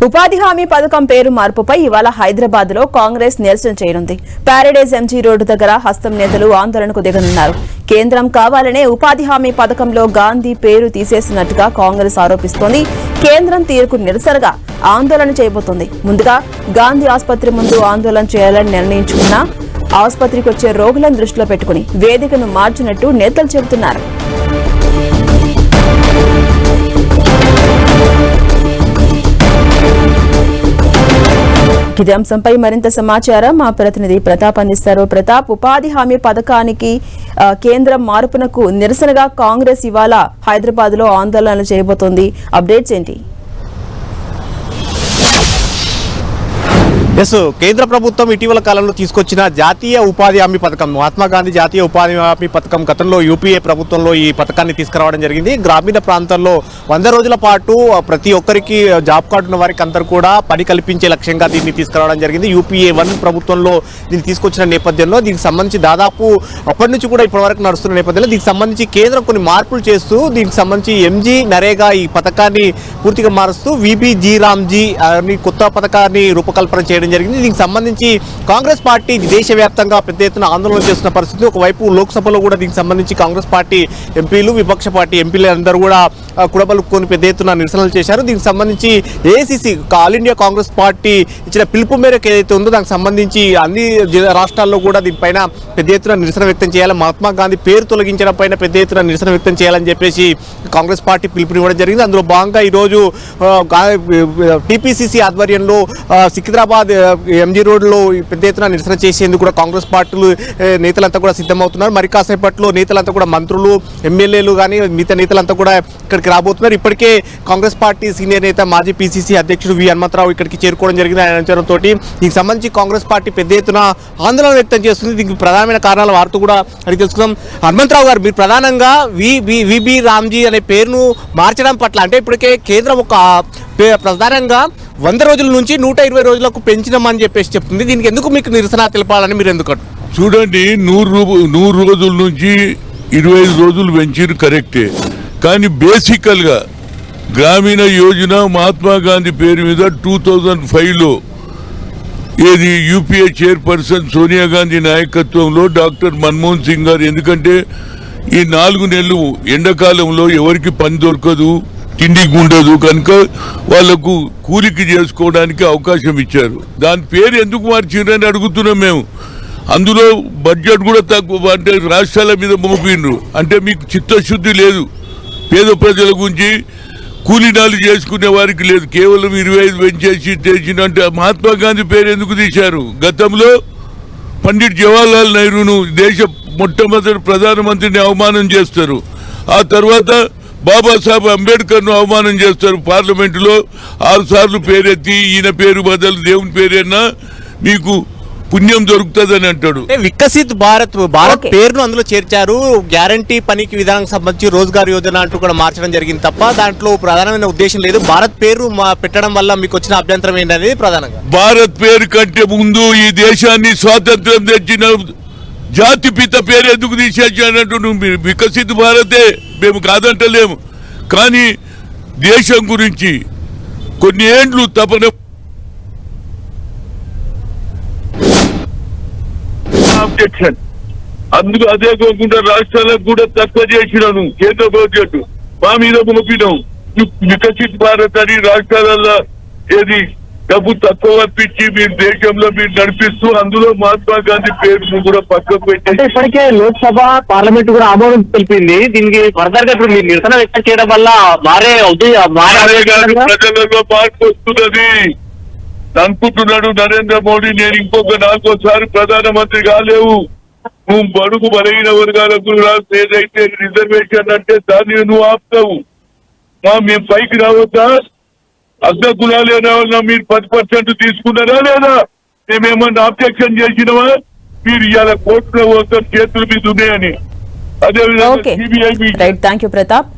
ఉపాధి హామీ పథకం పేరు మార్పుపై ఇవాళ హైదరాబాద్ లో కాంగ్రెస్ నిరసన చేయనుంది. ప్యారడైజ్ ఎంజీ రోడ్డు దగ్గర హస్తం నేతలు ఆందోళనకు దిగనున్నారు. కేంద్రం కావాలనే ఉపాధి హామీ పథకంలో గాంధీ పేరు తీసేసినట్టుగా కాంగ్రెస్ ఆరోపిస్తోంది. కేంద్రం తీరుకు నిరసనగా ఆందోళన చేయబోతోంది. ముందుగా గాంధీ ఆసుపత్రి ముందు ఆందోళన చేయాలని నిర్ణయించుకున్న ఆసుపత్రికి వచ్చే రోగులను దృష్టిలో పెట్టుకుని వేదికను మార్చినట్టు నేతలు చెబుతున్నారు. ఇదే అంశంపై మరింత సమాచారం మా ప్రతినిధి ప్రతాప్ అందిస్తారు. ప్రతాప్, ఉపాధి హామీ పథకానికి కేంద్రం మార్పునకు నిరసనగా కాంగ్రెస్ ఇవాళ హైదరాబాద్ లో ఆందోళనలు చేయబోతోంది. అప్డేట్స్ ఏంటి? కేంద్ర ప్రభుత్వం ఇటీవల కాలంలో తీసుకొచ్చిన జాతీయ ఉపాధి హామీ పథకం, మహాత్మా గాంధీ జాతీయ ఉపాధి హామీ పథకం గతంలో యూపీఏ ప్రభుత్వంలో ఈ పథకాన్ని తీసుకురావడం జరిగింది. గ్రామీణ ప్రాంతాల్లో 100 రోజుల పాటు ప్రతి ఒక్కరికి జాబ్ కార్డు ఉన్న వారికి అందరూ కూడా పని కల్పించే లక్ష్యంగా దీన్ని తీసుకురావడం జరిగింది. యూపీఏ 1 ప్రభుత్వంలో దీన్ని తీసుకొచ్చిన నేపథ్యంలో దీనికి సంబంధించి దాదాపు అప్పటి నుంచి కూడా ఇప్పటి నడుస్తున్న నేపథ్యంలో దీనికి సంబంధించి కేంద్రం కొన్ని మార్పులు చేస్తూ దీనికి సంబంధించి ఎంజీ నరేగా ఈ పథకాన్ని పూర్తిగా మారుస్తూ విబిజీ రామ్జీ అని కొత్త పథకాన్ని రూపకల్పన చేయడం జరిగింది. దీనికి సంబంధించి కాంగ్రెస్ పార్టీ దేశవ్యాప్తంగా పెద్ద ఎత్తున ఆందోళన చేస్తున్న పరిస్థితి. ఒకవైపు లోక్సభలో కూడా దీనికి సంబంధించి కాంగ్రెస్ పార్టీ ఎంపీలు, విపక్ష పార్టీ ఎంపీలు అందరూ కూడా కుడబలుకొని పెద్ద ఎత్తున నిరసనలు చేశారు. దీనికి సంబంధించి AICC all India Congress party ఇచ్చిన పిలుపు మేరకు ఏదైతే ఉందో దానికి సంబంధించి అన్ని రాష్ట్రాల్లో కూడా దీనిపైన పెద్ద ఎత్తున నిరసన వ్యక్తం చేయాలి, మహాత్మా గాంధీ పేరు తొలగించడం పైన పెద్ద ఎత్తున నిరసన వ్యక్తం చేయాలని చెప్పేసి కాంగ్రెస్ పార్టీ పిలుపునివ్వడం జరిగింది. అందులో భాగంగా ఈరోజు టీపీసీసీ ఆధ్వర్యంలో సికింద్రాబాద్ ఎంజీ రోడ్లో పెద్ద ఎత్తున నిరసన చేసేందుకు కూడా కాంగ్రెస్ పార్టీలు నేతలంతా కూడా సిద్ధమవుతున్నారు. మరి కాసేపట్లో నేతలంతా కూడా మంత్రులు, ఎమ్మెల్యేలు కానీ మిగతా నేతలంతా కూడా ఇక్కడికి రాబోతున్నారు. ఇప్పటికే కాంగ్రెస్ పార్టీ సీనియర్ నేత మాజీ పీసీసీ అధ్యక్షుడు వి హనుమంతరావు ఇక్కడికి చేరుకోవడం జరిగింది. ఆయన అంచనంతో దీనికి సంబంధించి కాంగ్రెస్ పార్టీ పెద్ద ఎత్తున ఆందోళన వ్యక్తం చేస్తుంది. దీనికి ప్రధానమైన కారణాల వార్త కూడా అడిగి తెలుసుకుందాం. హనుమంతరావు గారు, మీరు ప్రధానంగా విబి రామ్జీ అనే పేరును మార్చడం పట్ల, అంటే ఇప్పటికే కేంద్రం ఒక ప్రధానంగా 100 రోజుల నుంచి 120 రోజులకు పెంచినామని చెప్పేసి చెప్తుంది. దీనికి ఎందుకు మీకు నిరసన తెలపాలని మీరు ఎందుకు? చూడండి, 100 రోజుల నుంచి 25 రోజులు పెంచారు, కరెక్టే. కానీ బేసికల్గా గ్రామీణ యోజన మహాత్మా గాంధీ పేరు మీద 2005లో ఏది యూపీఏ చైర్పర్సన్ సోనియా గాంధీ నాయకత్వంలో డాక్టర్ మన్మోహన్ సింగ్ గారు, ఎందుకంటే ఈ 4 నెలలు ఎండాకాలంలో ఎవరికి పని దొరకదు, తిండికి ఉండదు, కనుక వాళ్లకు కూలికి చేసుకోవడానికి అవకాశం ఇచ్చారు. దాని పేరు ఎందుకు మార్చిండ్రని అడుగుతున్నాం మేము. అందులో బడ్జెట్ కూడా తక్కువ, అంటే రాష్ట్రాల మీద మోపిండ్రు. అంటే మీకు చిత్తశుద్ధి లేదు, పేద ప్రజల గురించి కూలీనాలు చేసుకునే వారికి లేదు, కేవలం 25 పెంచేసి తెచ్చినంటే. మహాత్మా గాంధీ పేరు ఎందుకు తీశారు? గతంలో పండిట్ జవహర్లాల్ నెహ్రూను దేశ మొట్టమొదటి ప్రధానమంత్రిని అవమానం చేస్తారు. ఆ తర్వాత బాబాసాహెబ్ అంబేద్కర్ ను అవమానం చేస్తారు. పార్లమెంటులో 6 సార్లు పేరెత్తి ఈయన పేరు బదులు దేవుని పేరేనా మీకు పుణ్యం దొరుకుతుందని అంటాడు. వికసిత్ భారత్ పేరును అందులో చేర్చారు. గ్యారంటీ పనికి విధానానికి సంబంధించి రోజ్గార్ యోజన అంటూ కూడా మార్చడం జరిగింది తప్ప దాంట్లో ప్రధానమైన ఉద్దేశం లేదు. భారత్ పేరు పెట్టడం వల్ల మీకు వచ్చిన అభ్యంతరం ఏంటనేది ప్రధానంగా. భారత్ పేరు కంటే ముందు ఈ దేశాన్ని స్వాతంత్రం తెచ్చిన జాతిపిత పేరు ఎందుకు తీసేసానంటూ నువ్వు వికసిత్ భారతే, మేము కాదంటలేము. కానీ దేశం గురించి కొన్ని ఏండ్లు తపన అబ్జెక్షన్, అందుకు అదే కాకుండా రాష్ట్రాలకు కూడా తక్కువ చేసినాను. కేంద్ర బడ్జెట్ మా మీద మోపినాం. వికసిత్ భారత్ అని రాష్ట్రాలలో ఏది డబ్బు తక్కువ పంపించి మీరు దేశంలో మీరు నడిపిస్తూ అందులో మహాత్మా గాంధీ పేరును కూడా పక్కకు పెట్టి, ఇప్పటికే లోక్సభ పార్లమెంట్ కూడా ఆమోదం తెలిపింది. దీనికి ఫర్దర్ గా ఇప్పుడు మీరు నిరసన వ్యక్తం చేయడం వల్ల ప్రజలలో మార్పు వస్తున్నది అనుకుంటున్నాడు నరేంద్ర మోడీ. నేను ఇంకొక 4వ ప్రధానమంత్రి కాలేవు, నువ్వు బడుగు బలహీన వర్గాలకు ఏదైతే రిజర్వేషన్ అంటే దాన్ని నువ్వు ఆపుతావు. మేము పైకి రావద్దా? అగ్ర కులాలేనా మీరు 10% తీసుకున్నారా లేదా? మేమేమన్నా ఆబ్జెక్షన్ చేసినవా? మీరు ఇవాళ కోర్టులో చేతుల మీద ఉన్నాయని. అదేవిధంగా థ్యాంక్ యూ ప్రతాప్.